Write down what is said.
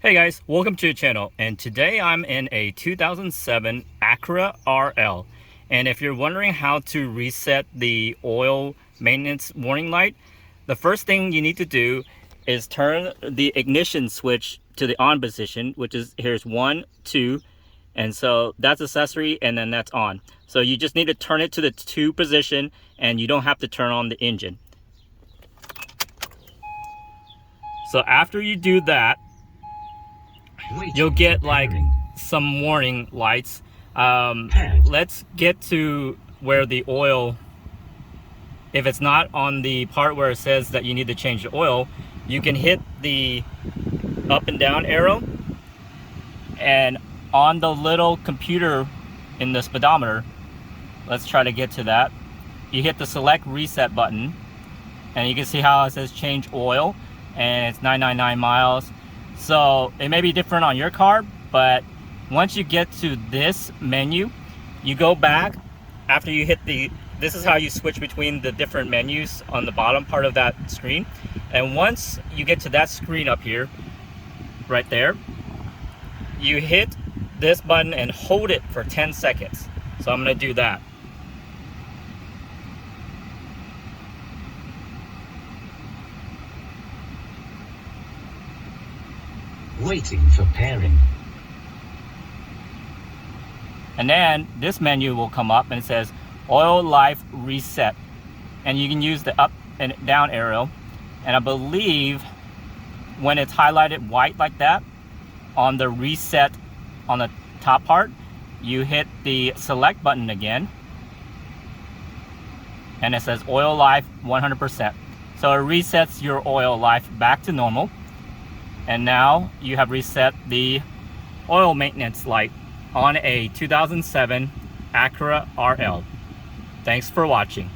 Hey guys, welcome to the channel, and today I'm in a 2007 Acura RL. And if you're wondering how to reset the oil maintenance warning light, the first thing you need to do is turn the ignition switch to the on position, which is here's 1, 2, and so that's accessory, and then that's on. So you just need to turn it to the 2 position, and you don't have to turn on the engine. So after you do that, you'll get like some warning lights. Let's get to where the oil, if it's not on the part where it says that you need to change the oil, you can hit the up and down arrow, and on the little computer in the speedometer, let's try to get to that, you hit the select reset button, and you can see how it says change oil, and it's 999 miles. So it may be different on your car, but once you get to this menu, you go back after you hit this is how you switch between the different menus on the bottom part of that screen. And once you get to that screen up here, right there, you hit this button and hold it for 10 seconds. So I'm gonna do that. Waiting for pairing. And then this menu will come up and it says oil life reset, and you can use the up and down arrow, and I believe when it's highlighted white like that on the reset on the top part, you hit the select button again, and it says oil life 100%. So it resets your oil life back to normal. And now you have reset the oil maintenance light on a 2007 Acura RL. Thanks for watching.